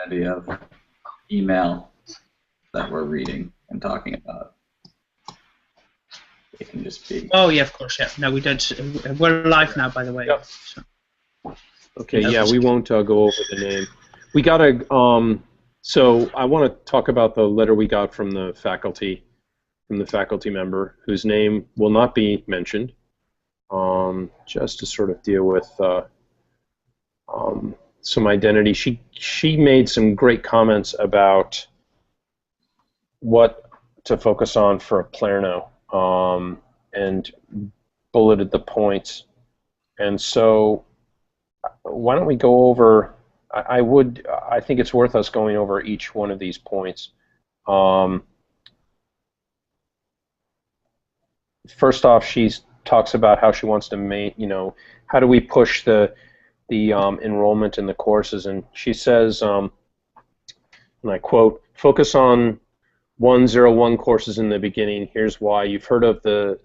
variety of email that we're reading and talking about. It can just be. Oh yeah, of course. Yeah. No, we did. We're live now, by the way. Yep. So. Okay. Yeah, we won't go over the name. We got a. So I want to talk about the letter we got from the faculty member whose name will not be mentioned. Just to sort of deal with some identity. She made some great comments about what to focus on for a Palerno, and bulleted the points. And so why don't we go over, I think it's worth us going over each one of these points. First off, she talks about how she wants to how do we push the enrollment in the courses, and she says, and I quote, focus on 101 courses in the beginning. Here's why. You've heard of the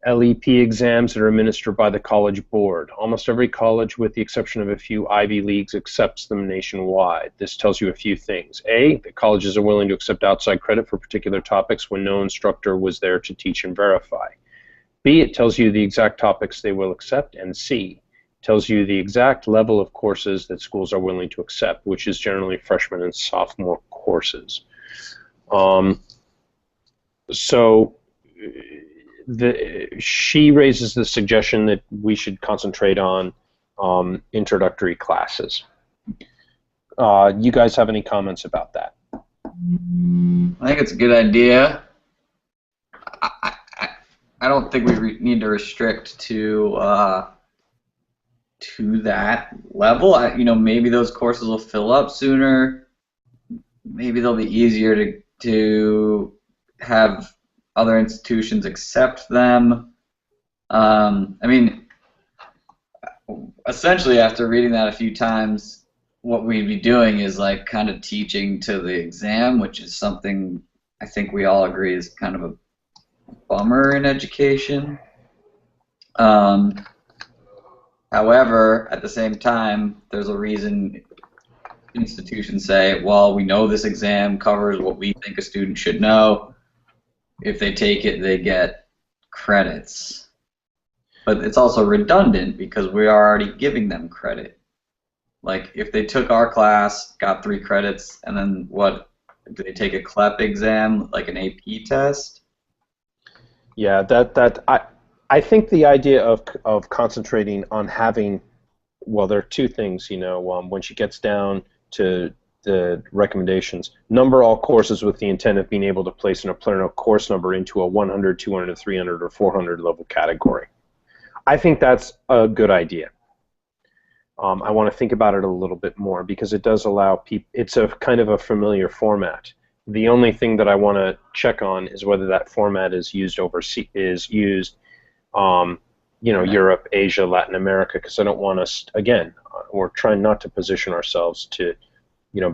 CLEP exams that are administered by the College Board. Almost every college, with the exception of a few Ivy Leagues, accepts them nationwide. This tells you a few things. A, the colleges are willing to accept outside credit for particular topics when no instructor was there to teach and verify. B, it tells you the exact topics they will accept. And C, tells you the exact level of courses that schools are willing to accept, which is generally freshman and sophomore courses. So she raises the suggestion that we should concentrate on introductory classes. You guys have any comments about that? I think it's a good idea. I don't think we need to restrict to that level. Maybe those courses will fill up sooner. Maybe they'll be easier to have other institutions accept them. Essentially, after reading that a few times, what we'd be doing is like kind of teaching to the exam, which is something I think we all agree is kind of a bummer in education. However, at the same time, there's a reason institutions say, well, we know this exam covers what we think a student should know. If they take it, they get credits. But it's also redundant because we are already giving them credit. Like, if they took our class, got 3 credits, and then what? Do they take a CLEP exam, like an AP test? Yeah, I think the idea of concentrating on having, well, there are 2 things, when she gets down to the recommendations. Number all courses with the intent of being able to place an Palerno course number into a 100, 200, 300, or 400 level category. I think that's a good idea. I want to think about it a little bit more because it does allow people, it's a kind of a familiar format. The only thing that I want to check on is whether that format is used Europe, Asia, Latin America, because I don't want us, again, we're trying not to position ourselves to,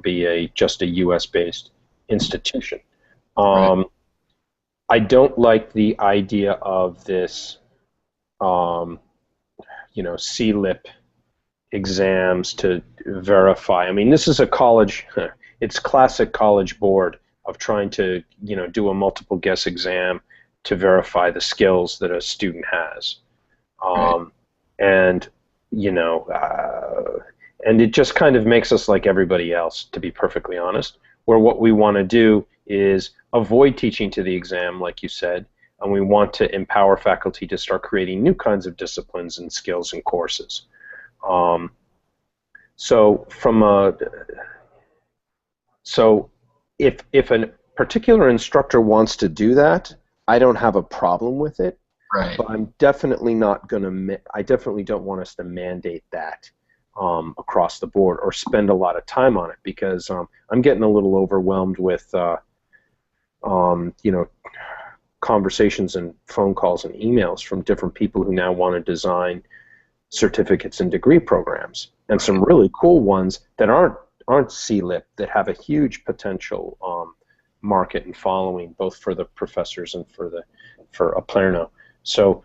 be just a U.S.-based institution. Right. I don't like the idea of this, CLIP exams to verify. I mean, this is a college, it's classic College Board of trying to, do a multiple guess exam to verify the skills that a student has. And it just kind of makes us like everybody else, to be perfectly honest, where what we want to do is avoid teaching to the exam, like you said, and we want to empower faculty to start creating new kinds of disciplines and skills and courses. So if a particular instructor wants to do that, I don't have a problem with it. Right. But I'm definitely not going to. I definitely don't want us to mandate that across the board or spend a lot of time on it because I'm getting a little overwhelmed with conversations and phone calls and emails from different people who now want to design certificates and degree programs, and some really cool ones that aren't CLIP, that have a huge potential market and following, both for the professors and for a Palerno. So,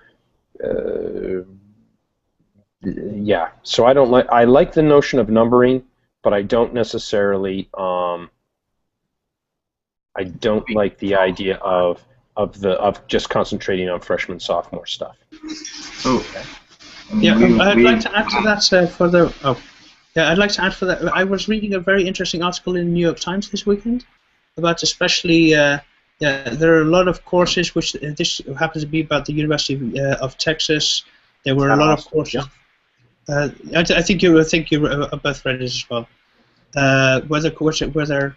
yeah. So I like the notion of numbering, but I don't necessarily. I don't like the idea of just concentrating on freshman sophomore stuff. Oh, Yeah, I'd like to add to that for the. Oh, yeah, I'd like to add for that. I was reading a very interesting article in the New York Times this weekend about especially. Yeah, there are a lot of courses which this happens to be about the University of Texas. There were a lot of courses. Yeah. I think you both read it as well. Whether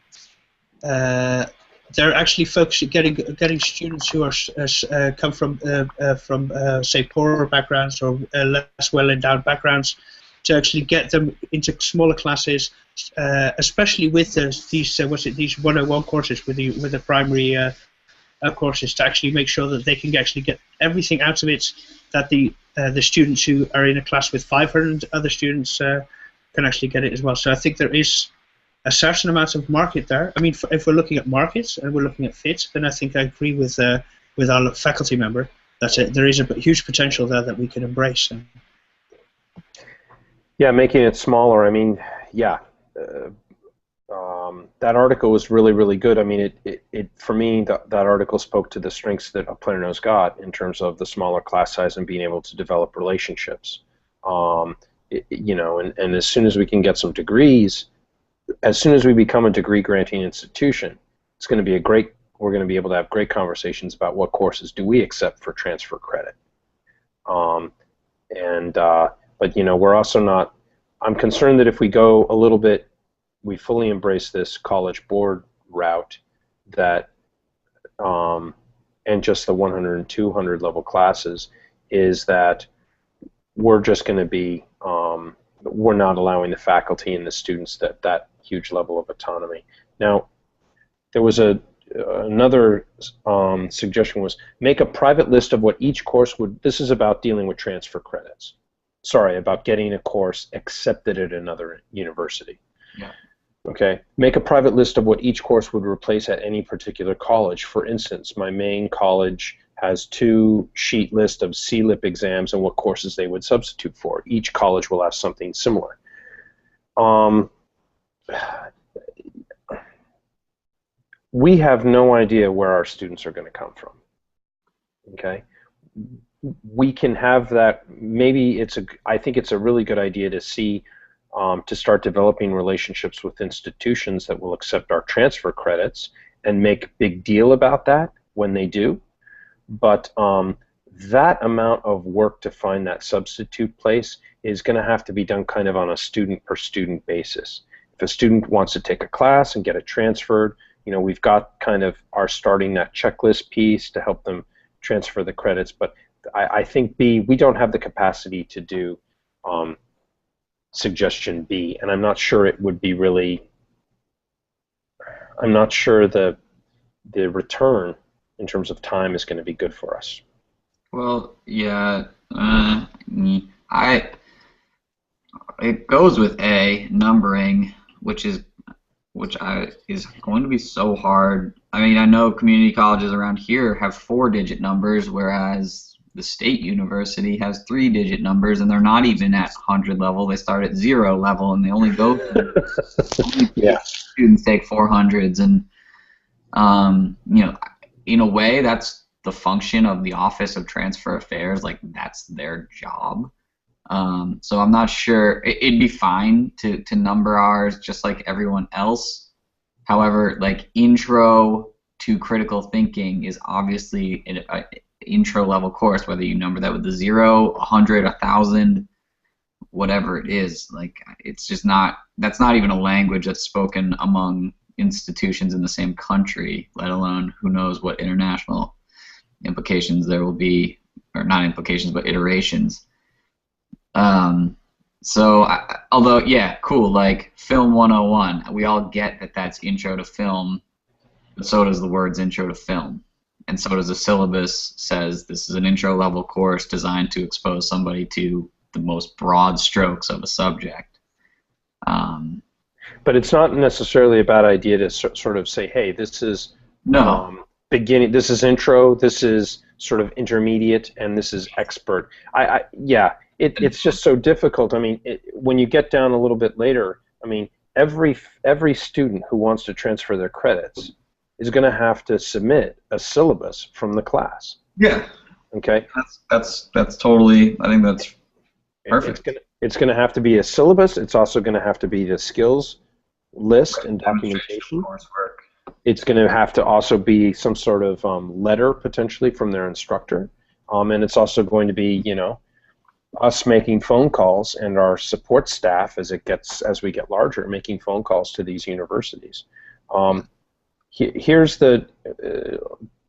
they're actually focusing getting students who are come from say poorer backgrounds or less well endowed backgrounds to actually get them into smaller classes, especially with these 101 courses with the primary courses, to actually make sure that they can actually get everything out of it that the students who are in a class with 500 other students can actually get it as well. So I think there is a certain amount of market there. I mean, if we're looking at markets and we're looking at fit, then I think I agree with our faculty member that there is a huge potential there that we can embrace. Yeah, making it smaller. I mean, yeah, that article was really, really good. I mean, it for me, that article spoke to the strengths that Up Planner Knows got in terms of the smaller class size and being able to develop relationships. You know, and as soon as we can get some degrees, as soon as we become a degree-granting institution, it's going to be we're going to be able to have great conversations about what courses do we accept for transfer credit. But you know, we're also not. I'm concerned that if we go a little bit, we fully embrace this College Board route, that and just the 100 and 200 level classes, is that we're just going to be we're not allowing the faculty and the students that huge level of autonomy. Now, there was another suggestion was make a private list of what each course would. This is about dealing with transfer credits. Sorry, about getting a course accepted at another university. Yeah. Okay. Make a private list of what each course would replace at any particular college. For instance, my main college has 2 sheet list of CLIP exams and what courses they would substitute for. Each college will have something similar. We have no idea where our students are going to come from. Okay. We can have that. Maybe I think it's a really good idea to see, to start developing relationships with institutions that will accept our transfer credits and make a big deal about that when they do. But that amount of work to find that substitute place is going to have to be done kind of on a student per student basis. If a student wants to take a class and get it transferred, you know, we've got kind of our starting that checklist piece to help them transfer the credits. But I think we don't have the capacity to do suggestion B, and I'm not sure it would be really. I'm not sure the return in terms of time is going to be good for us. Well, yeah, it goes with A, numbering, which is going to be so hard. I mean, I know community colleges around here have 4-digit numbers, whereas the state university has 3-digit numbers, and they're not even at 100 level. They start at 0 level, and they only go. Yeah. Students take 400s, and you know, in a way, that's the function of the Office of Transfer Affairs. Like, that's their job. So I'm not sure. It'd be fine to number ours just like everyone else. However, like, intro to critical thinking is obviously an intro level course, whether you number that with the 0, 100, 1,000, whatever it is. Like, it's just not. That's not even a language that's spoken among institutions in the same country, let alone who knows what international implications there will be, or not implications, but iterations. So, although, yeah, cool, like Film 101, we all get that that's intro to film, but so does the words intro to film. And so does the syllabus says this is an intro level course designed to expose somebody to the most broad strokes of a subject. But it's not necessarily a bad idea to sort of say, hey, this is beginning, this is intro, this is sort of intermediate, and this is expert. Yeah, it's just so difficult. I mean, when you get down a little bit later, I mean, every student who wants to transfer their credits is going to have to submit a syllabus from the class. Yeah. Okay. That's totally. I think that's perfect. It's going to have to be a syllabus. It's also going to have to be the skills list and documentation. It's going to have to also be some sort of letter potentially from their instructor, and it's also going to be, you know, us making phone calls and our support staff as we get larger, making phone calls to these universities. Here's the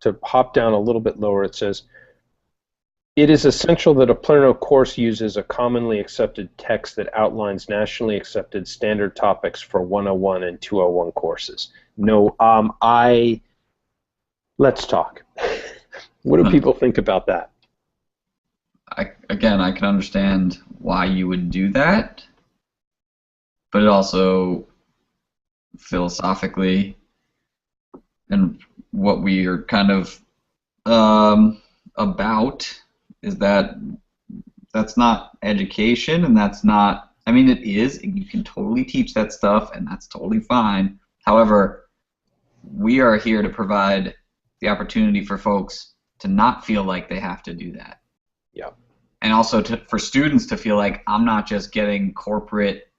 to hop down a little bit lower. It says, it is essential that a Plurno course uses a commonly accepted text that outlines nationally accepted standard topics for 101 and 201 courses. No, let's talk. What do people think about that? I can understand why you would do that, but it also philosophically, and what we are kind of about, is that that's not education, and that's not, I mean, it is, and you can totally teach that stuff, and that's totally fine. However, we are here to provide the opportunity for folks to not feel like they have to do that. Yeah. And also for students to feel like I'm not just getting corporate,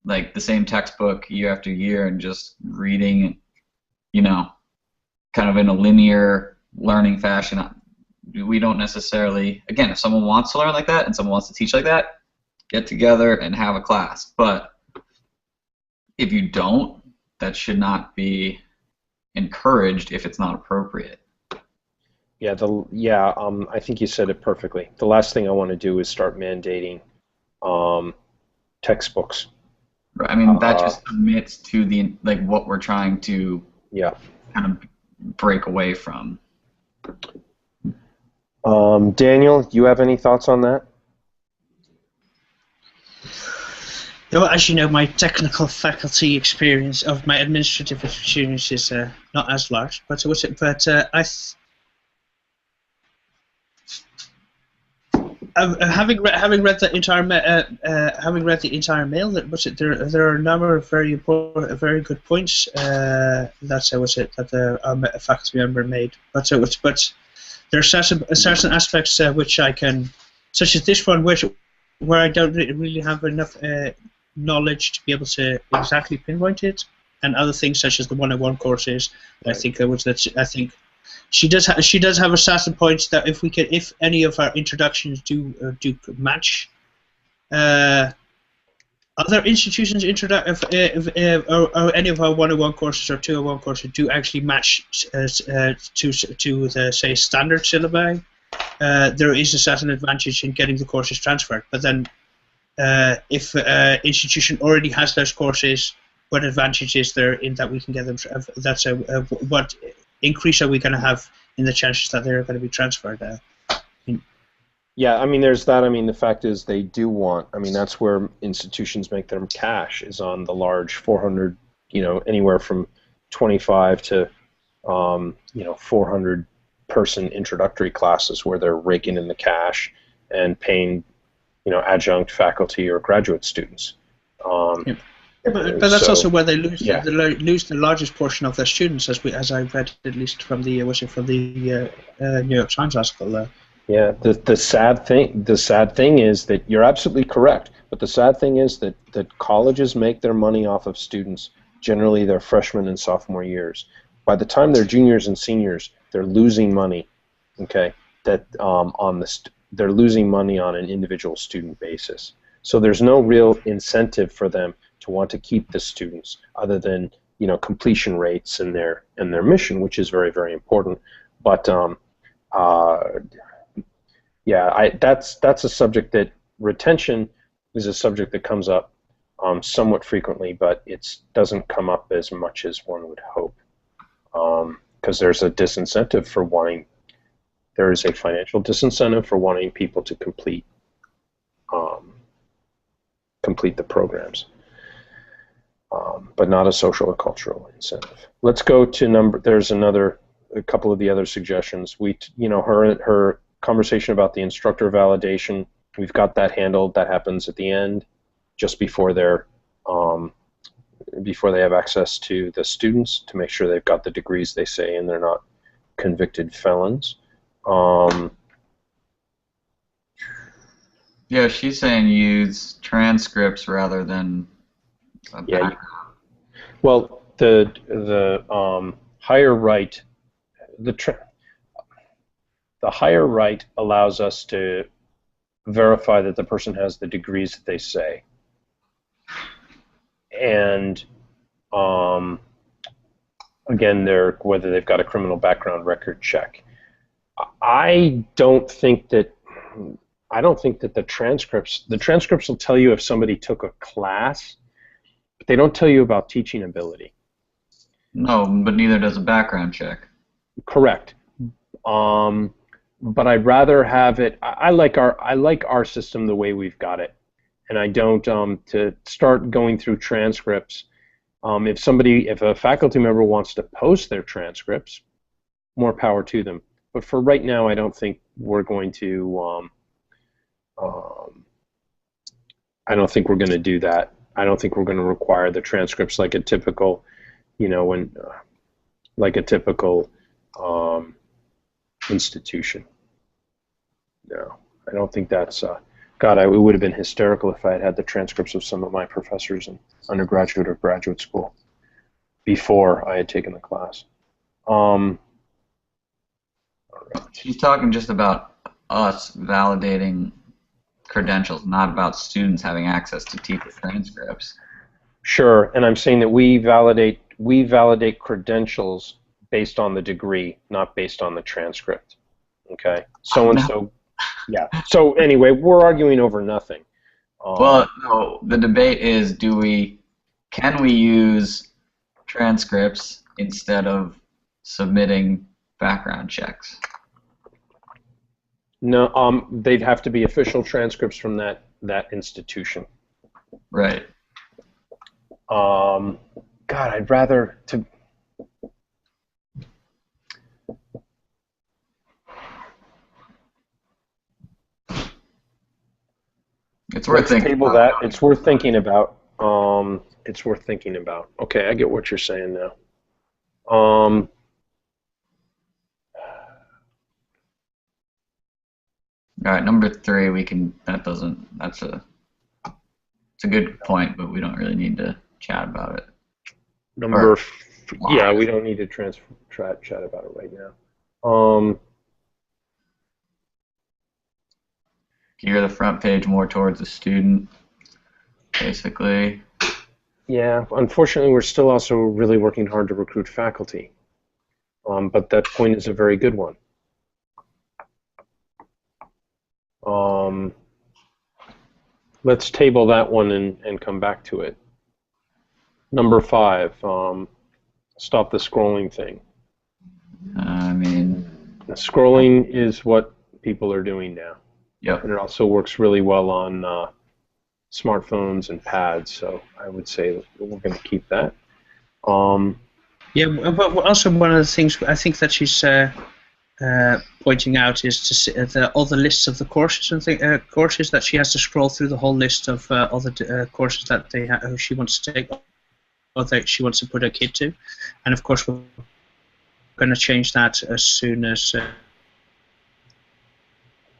like the same textbook year after year and just reading, you know, kind of in a linear learning fashion. We don't necessarily, again, if someone wants to learn like that and someone wants to teach like that, get together and have a class. But if you don't, that should not be encouraged if it's not appropriate. Yeah, I think you said it perfectly. The last thing I want to do is start mandating textbooks. Right. I mean, that just admits to the, like, what we're trying to kind of break away from. Daniel, you have any thoughts on that? Well, as you know, my technical faculty experience of my administrative experience is not as large, but having read the entire mail, there are a number of very important, very good points that a faculty member made. But there are certain aspects which I can, such as this one, where I don't really have enough knowledge to be able to exactly pinpoint it, and other things such as the 101 courses. Right. I think she does have a certain point that if any of our introductions do match other institutions' or any of our 101 courses or 201 courses do actually match to the, say, standard syllabi, there is a certain advantage in getting the courses transferred. But then if institution already has those courses, what advantage is there in that we can get them? That's what increase are we going to have in the chances that they're going to be transferred? Yeah, I mean, there's that. I mean, the fact is they do want, I mean, that's where institutions make their cash, is on the large 400, you know, anywhere from 25 to, 400 person introductory classes where they're raking in the cash and paying, you know, adjunct faculty or graduate students. But that's also where they lose the largest portion of their students, as I read, at least from the New York Times article. Yeah, the sad thing is that you're absolutely correct, but the sad thing is that colleges make their money off of students, generally their freshman and sophomore years. By the time they're juniors and seniors, they're losing money. Okay, they're losing money on an individual student basis. So there's no real incentive for them to want to keep the students, other than, you know, completion rates and their mission, which is very, very important. But that's a subject that retention is a subject that comes up somewhat frequently, but it doesn't come up as much as one would hope, because there's a disincentive for wanting. There is a financial disincentive for wanting people to complete the programs. But not a social or cultural incentive. Let's go to there's a couple of the other suggestions. Her conversation about the instructor validation, we've got that handled. That happens at the end, just before their before they have access to the students to make sure they've got the degrees they say and they're not convicted felons. Yeah, she's saying use transcripts rather than a Yeah. background. Well, the higher right, the higher right allows us to verify that the person has the degrees that they say, and again, whether they've got a criminal background record check. I don't think that the transcripts will tell you if somebody took a class, but they don't tell you about teaching ability. No, but neither does a background check. Correct. But I'd rather have it. I like our system the way we've got it, and I don't to start going through transcripts. If a faculty member wants to post their transcripts, more power to them. But for right now, I don't think we're going to. I don't think we're going to do that. I don't think we're going to require the transcripts like a typical, institution. No, I don't think that's. God, it would have been hysterical if I had the transcripts of some of my professors in undergraduate or graduate school before I had taken the class. She's talking just about us validating credentials, not about students having access to teacher transcripts. Sure, and I'm saying that we validate credentials based on the degree, not based on the transcript. Okay, so and so. Yeah. So anyway, we're arguing over nothing. Well, no, the debate is: can we use transcripts instead of submitting background checks? No, they'd have to be official transcripts from that institution. Right. God, I'd rather to. It's worth thinking table about. that. It's worth thinking about. It's worth thinking about. Okay, I get what you're saying now. All right, number 3, we can. It's a good point, but we don't really need to chat about it. Yeah, we don't need to chat about it right now. Gear the front page more towards the student, basically. Yeah, unfortunately, we're still also really working hard to recruit faculty. But that point is a very good one. Let's table that one and come back to it. Number 5, stop the scrolling thing. Scrolling is what people are doing now. Yep. And it also works really well on smartphones and pads, so I would say that we're going to keep that. Yeah, but also one of the things I think that she's pointing out is to see all the lists of the courses and courses that she has to scroll through the whole list of all the courses that she wants to take or that she wants to put her kid to, and of course we're going to change that as soon as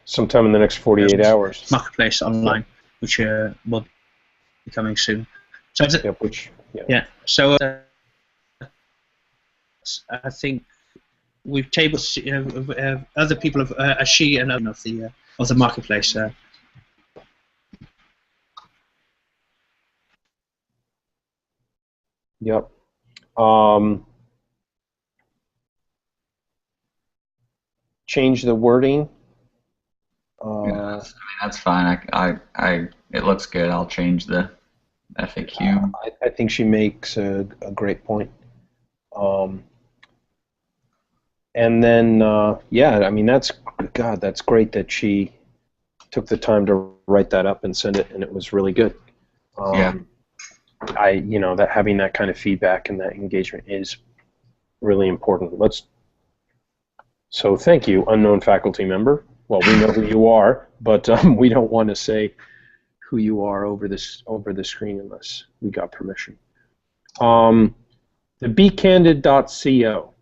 sometime in the next 48 hours. Marketplace online, which will be coming soon. So so I think we've tabled other people of she and of the marketplace. Yep. Change the wording. Yeah, that's fine. It looks good. I'll change the FAQ. I think she makes a great point. And then, that's great that she took the time to write that up and send it, and it was really good. That having that kind of feedback and that engagement is really important. So thank you, unknown faculty member. Well, we know who you are, but we don't want to say who you are over the screen unless we got permission. The BeCandid.co.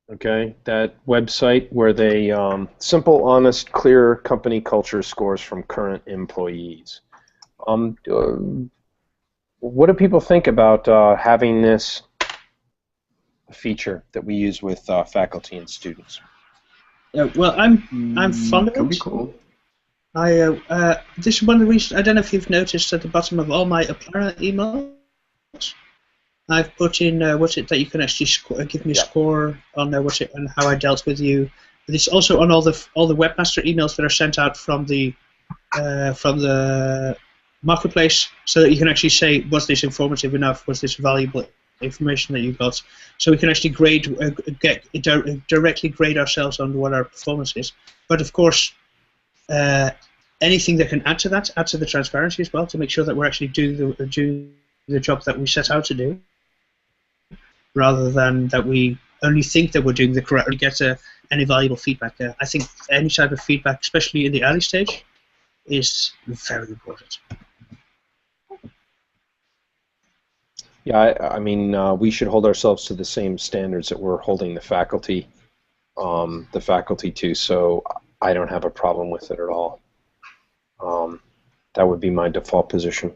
Okay, that website where they simple, honest, clear company culture scores from current employees. What do people think about having this feature that we use with faculty and students? Well, I'm fond of it. Could be cool. This is one of the reasons. I don't know if you've noticed at the bottom of all my Applara emails, I've put in what's it that you can actually give me a score on and how I dealt with you. But it's also on all the webmaster emails that are sent out from the marketplace, so that you can actually say, was this informative enough? Was this valuable information that you got? So we can actually directly grade ourselves on what our performance is. But of course, anything that can add to the transparency as well, to make sure that we're actually doing the job that we set out to do, rather than that we only think that we're doing the correct, or get any valuable feedback. I think any type of feedback, especially in the early stage, is very important. Yeah, I mean, we should hold ourselves to the same standards that we're holding the faculty to. So I don't have a problem with it at all. That would be my default position.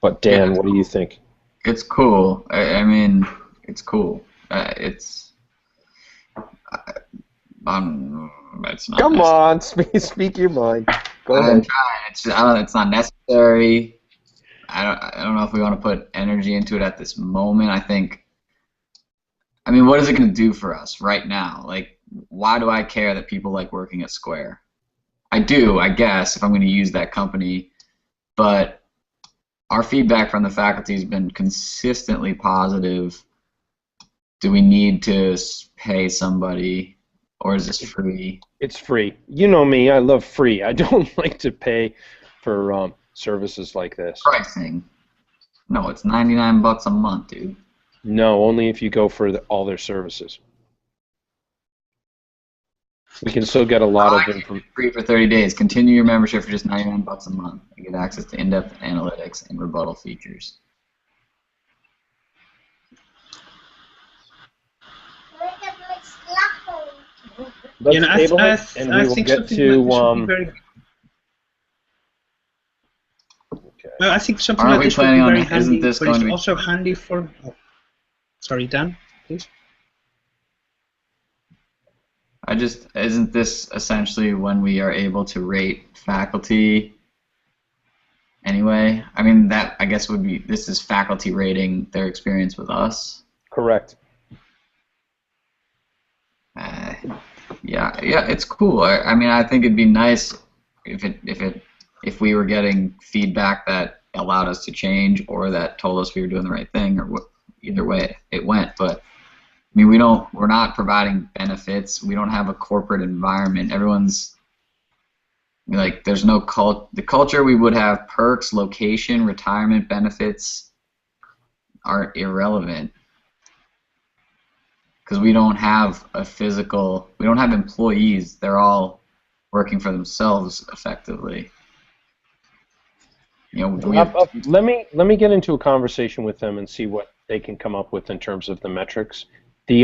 But Dan, what do you think? It's cool. I mean, it's cool. It's not. Come on, speak your mind. Go ahead. I'm trying. It's not necessary. I don't know if we want to put energy into it at this moment. I mean, what is it going to do for us right now? Like, why do I care that people like working at Square? I do, I guess, if I'm going to use that company, but our feedback from the faculty has been consistently positive. Do we need to pay somebody, or is this free? It's free. You know me, I love free. I don't like to pay for services like this. Pricing? No, it's $99 a month, dude. No, only if you go for all their services. We can still get a lot of information. Free for 30 days. Continue your membership for just $99 a month. You get access to in-depth analytics and rebuttal features. Let's table it, and we will get to. I think something like this would be very handy, but it's also handy for... Oh. Sorry, Dan, please. Isn't this essentially when we are able to rate faculty anyway? I mean, that, I guess, would be, this is faculty rating their experience with us? Correct. Yeah, it's cool. I mean, I think it'd be nice if we were getting feedback that allowed us to change, or that told us we were doing the right thing, or either way it went. But I mean, we're not providing benefits. We don't have a corporate environment. Everyone's like, there's no the culture. We would have perks, location, retirement benefits are irrelevant, because we don't have we don't have employees. They're all working for themselves effectively. You know, let me get into a conversation with them and see what they can come up with in terms of the metrics. The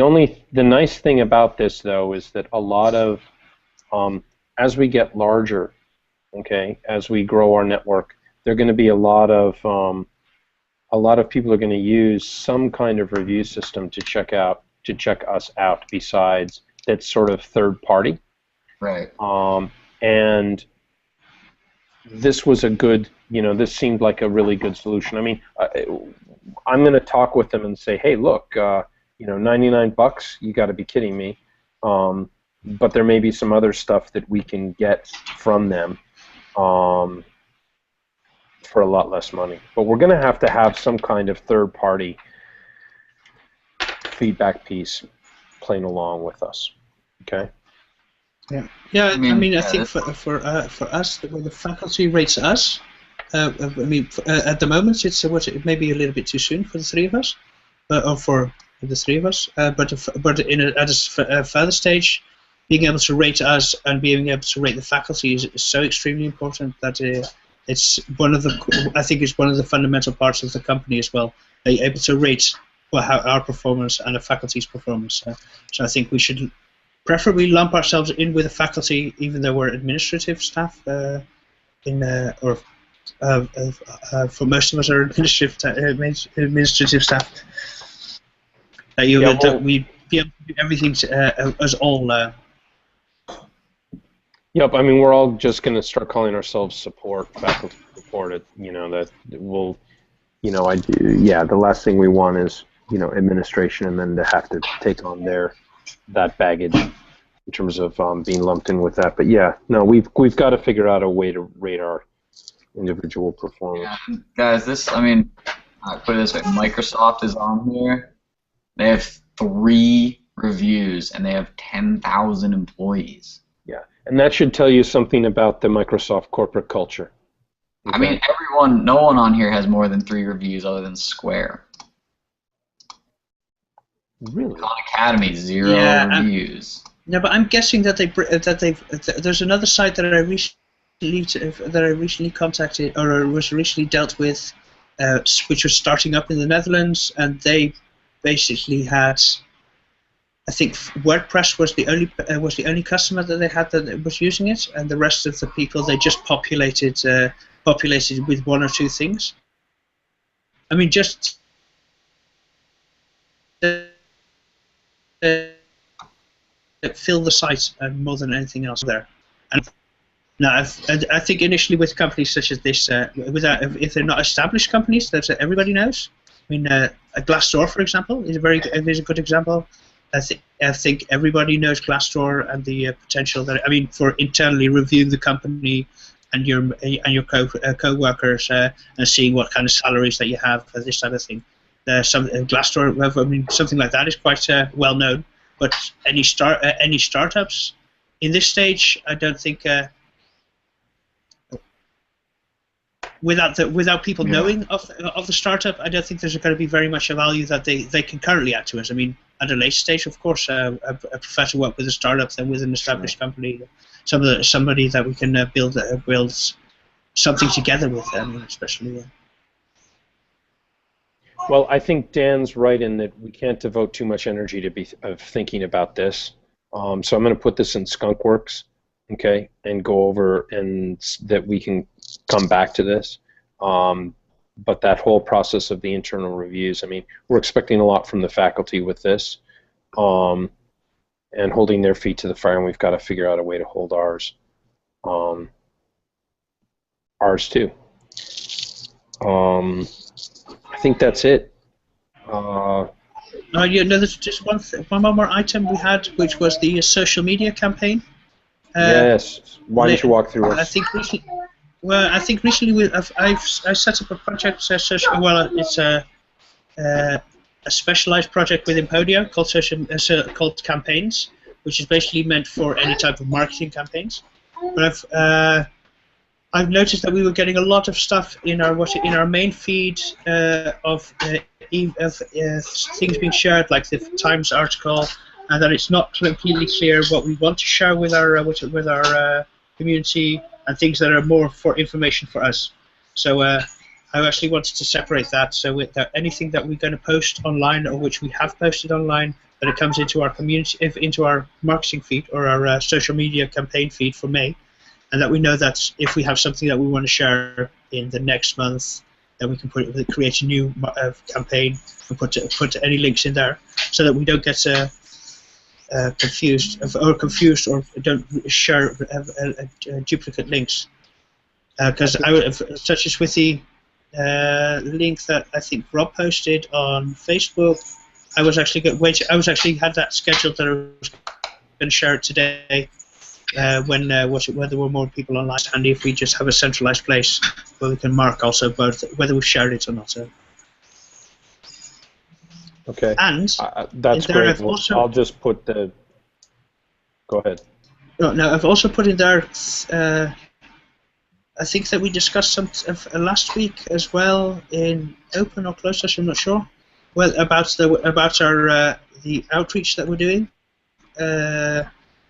nice thing about this, though, is that a lot of as we get larger, okay, as we grow our network, there are going to be a lot of people are going to use some kind of review system to check us out besides that sort of third party. Right. And this was a good, this seemed like a really good solution. I mean, I'm going to talk with them and say, hey, look, $99, you got to be kidding me. But there may be some other stuff that we can get from them for a lot less money. But we're going to have some kind of third-party feedback piece playing along with us. Okay. Yeah. I mean, I think for us, when the faculty rates us, at the moment it may be a little bit too soon for the three of us, or for the three of us. But at a further stage, being able to rate us and being able to rate the faculty is so extremely important that It's one of the, I think it's one of the fundamental parts of the company as well. They're able to rate how our performance and the faculty's performance. So I think we should preferably lump ourselves in with the faculty, even though we're administrative staff. For most of us are administrative staff. That we be able to do everything as all. Yep, I mean, we're all just going to start calling ourselves faculty support. That will, the last thing we want is, administration and then to have to take on that baggage in terms of being lumped in with that. But yeah, no, we've got to figure out a way to rate our individual performance. Yeah. Guys, put it this way, Microsoft is on here. They have 3 reviews and they have 10,000 employees. Yeah, and that should tell you something about the Microsoft corporate culture. Okay. I mean, no one on here has more than 3 reviews other than Square. Really? Khan Academy, 0 reviews. No, but I'm guessing that there's another site that I recently contacted or was recently dealt with, which was starting up in the Netherlands, and they basically had, I think WordPress was the only customer that they had that was using it, and the rest of the people they just populated with 1 or 2 things. I mean, just fill the site more than anything else there. And now, I think initially with companies such as this, if they're not established companies that everybody knows, I mean, Glassdoor, for example, is a good example. I think everybody knows Glassdoor and the potential that, I mean, for internally reviewing the company and your co-workers and seeing what kind of salaries that you have for this type of thing. Glassdoor, I mean, something like that is quite well known. But any startups in this stage, I don't think. Without people knowing of the startup, I don't think there's going to be very much value that they can currently add to us. I mean, at a later stage, of course, I prefer to work with a startup than with an established company. Somebody that we can build something together with. I mean, especially. Well, I think Dan's right in that we can't devote too much energy to thinking about this. So I'm going to put this in Skunkworks, okay, and go over and that we can come back to this. But that whole process of the internal reviews, I mean, we're expecting a lot from the faculty with this, and holding their feet to the fire, and we've got to figure out a way to hold ours too. I think that's it. There's just one more item we had, which was the social media campaign. Yes. Why don't you walk through it? I think recently I set up a project. It's a specialized project within Podio called Campaigns, which is basically meant for any type of marketing campaigns. But I've noticed that we were getting a lot of stuff in our main feed of things being shared, like the Times article, and that it's not completely clear what we want to share with our community, and things that are more for information for us. So I actually wanted to separate that, so that anything that we're going to post online, or which we have posted online, that it comes into our community, into our marketing feed or our social media campaign feed for May. And that we know that if we have something that we want to share in the next month, then we can create a new campaign and put any links in there, so that we don't get confused or don't share duplicate links. Because such as with the link that I think Rob posted on Facebook, I was actually had that scheduled that I was going to share it today. When there were more people online, it's handy if we just have a centralized place where we can mark also both whether we've shared it or not. Okay. And that's great. I'll just put the. Go ahead. No, I've also put in there. I think that we discussed some last week as well in open or closed session. I'm not sure. Well, about our the outreach that we're doing.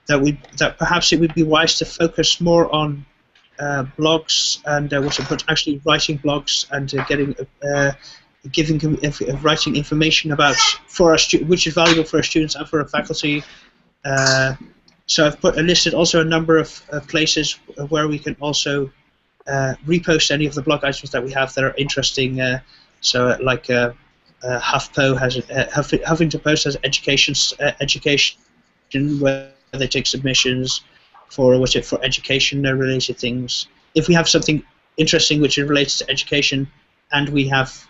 That perhaps it would be wise to focus more on blogs and but actually writing blogs and writing information about for our which is valuable for our students and for our faculty. So I've listed also a number of places where we can also repost any of the blog items that we have that are interesting. So like HuffPo has Huffington Post has education where they take submissions for education related things. If we have something interesting which relates to education, and we have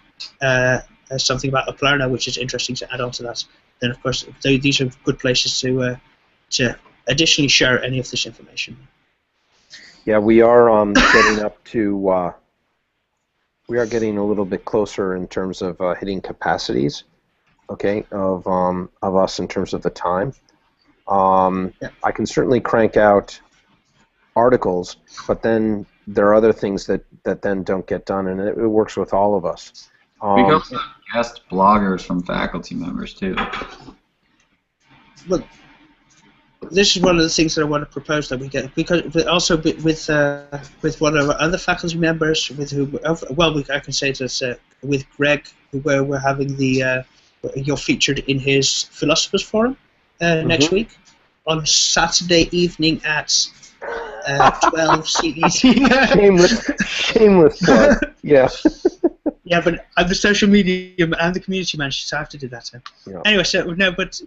something about Uplerna which is interesting to add on to that, then of course these are good places to additionally share any of this information. Yeah, we are getting up to. We are getting a little bit closer in terms of hitting capacities, okay, of us in terms of the time. Yeah. I can certainly crank out articles, but then there are other things that then don't get done, and it works with all of us. We can also have guest bloggers from faculty members too. Look, this is one of the things that I want to propose that we get, because also with one of our other faculty members, with who, I can say that with Greg, where we're having you're featured in his Philosophers Forum next week on Saturday evening at 12 CET. Shameless plug. Yeah. Yeah, but I'm the social media and the community manager, so I have to do that. Yeah. Anyway, so no, but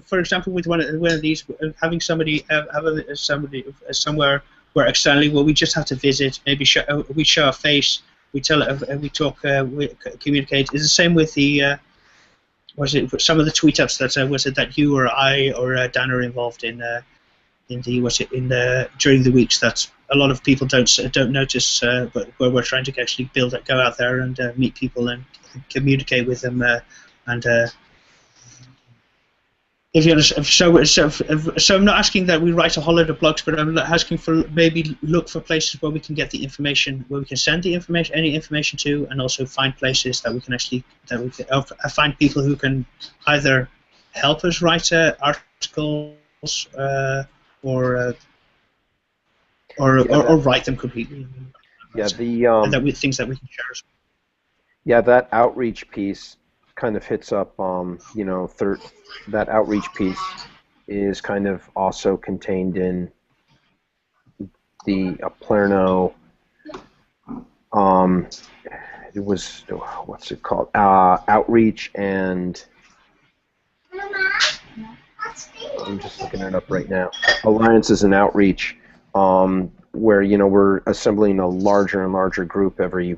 for example, with one of these, having somebody somewhere where externally, we just have to visit, maybe we show our face, we talk, we communicate. It's the same with the some of the tweet ups that you or I or Dan are involved in during the weeks that a lot of people don't notice, but where we're trying to actually go out there and meet people and communicate with them, and if you understand, so I'm not asking that we write a whole load of blogs, but I'm asking for maybe look for places where we can get the information, where we can send the information, any information to, and also find places that we can actually find people who can either help us write articles. Or write them completely. Yeah, and that things that we can share. Yeah, that outreach piece kind of hits up. That outreach piece is kind of also contained in the Uplerna. It was what's it called? Outreach and. I'm just looking it up right now. Alliances and Outreach, where we're assembling a larger and larger group every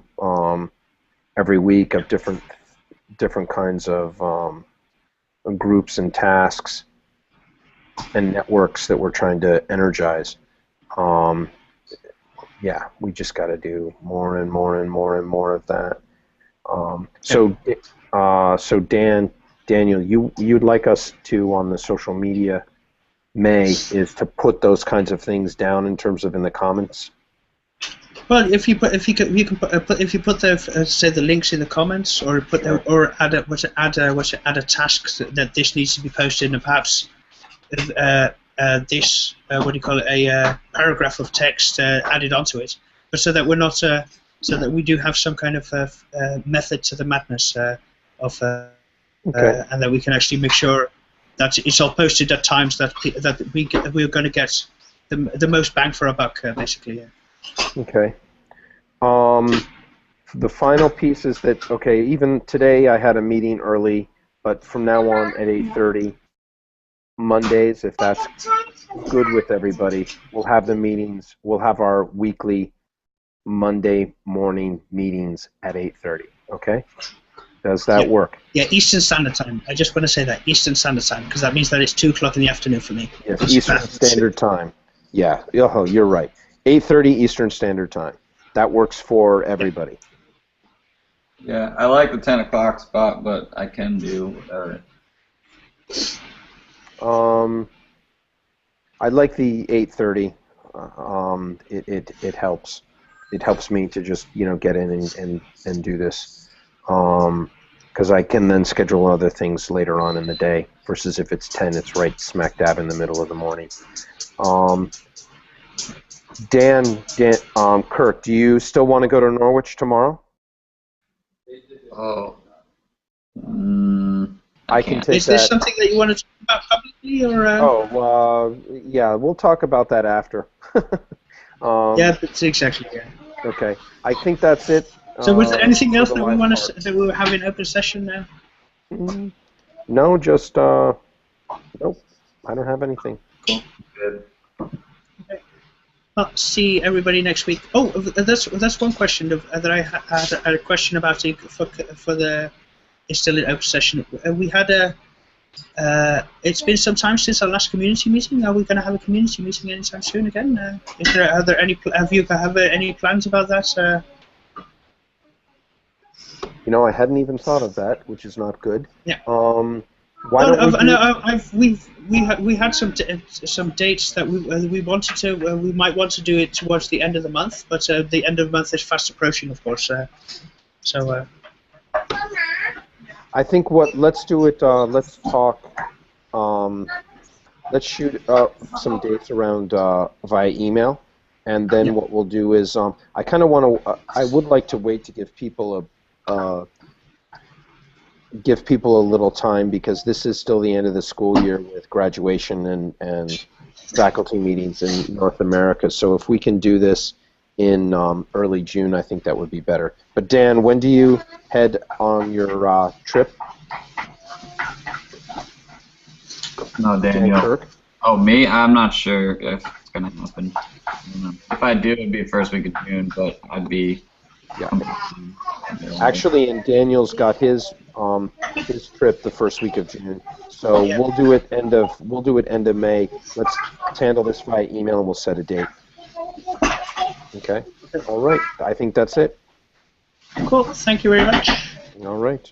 week of different kinds of groups and tasks and networks that we're trying to energize. Yeah, we just got to do more and more and more and more of that. So Daniel, you'd like us to, on the social media, is to put those kinds of things down in terms of in the comments. Well, if you put the links in the comments, or add a task that this needs to be posted, and perhaps this a paragraph of text added onto it, but so that we're not so that we do have some kind of method to the madness of. Okay. And that we can actually make sure that it's all posted at times that we're going to get the most bang for our buck, basically. Yeah. Okay. The final piece is that, okay, even today I had a meeting early, but from now on at 8:30 Mondays, if that's good with everybody, we'll have the meetings. We'll have our weekly Monday morning meetings at 8:30. Okay. Does that work? Yeah, Eastern Standard Time. I just want to say that, Eastern Standard Time, because that means that it's 2 o'clock in the afternoon for me. Yes, Eastern Standard Time. Yeah, you're right. 8:30 Eastern Standard Time. That works for everybody. Yeah, I like the 10 o'clock spot, but I can do whatever. I like the 8:30. It helps. It helps me to just get in and do this. Because I can then schedule other things later on in the day, versus if it's 10, it's right smack dab in the middle of the morning. Kirk, do you still want to go to Norwich tomorrow? Oh. I can can't. take Is this that. something that you want to talk about publicly, or? Yeah, we'll talk about that after. Yeah, that's exactly. Yeah. Okay, I think that's it. So, was there anything for else the that we live want part. to that we have in open session now? No, just nope. I don't have anything. Good. I'll see everybody next week. Oh, that's one question that I had a question about for the. It's still in open session. We had a. It's been some time since our last community meeting. Are we going to have a community meeting anytime soon again? Are there any? Have you any plans about that? You know, I hadn't even thought of that, which is not good. Yeah. Why don't we? We had some dates that we wanted to. We might want to do it towards the end of the month, but the end of the month is fast approaching, of course. So. I think let's do it. Let's talk. Let's shoot some dates around via email, and then what we'll do is I kind of want to. I would like to wait to give people a little time, because this is still the end of the school year with graduation and faculty meetings in North America. So if we can do this in early June, I think that would be better. But Dan, when do you head on your trip? No, Dan Daniel. Kirk? Oh, me? I'm not sure if it's going to happen. I don't know. If I do, it'd be the first week of June, but I'd be... Yeah. Actually, and Daniel's got his trip the first week of June. So we'll do it end of May. Let's handle this via email, and we'll set a date. Okay. All right. I think that's it. Cool. Thank you very much. All right.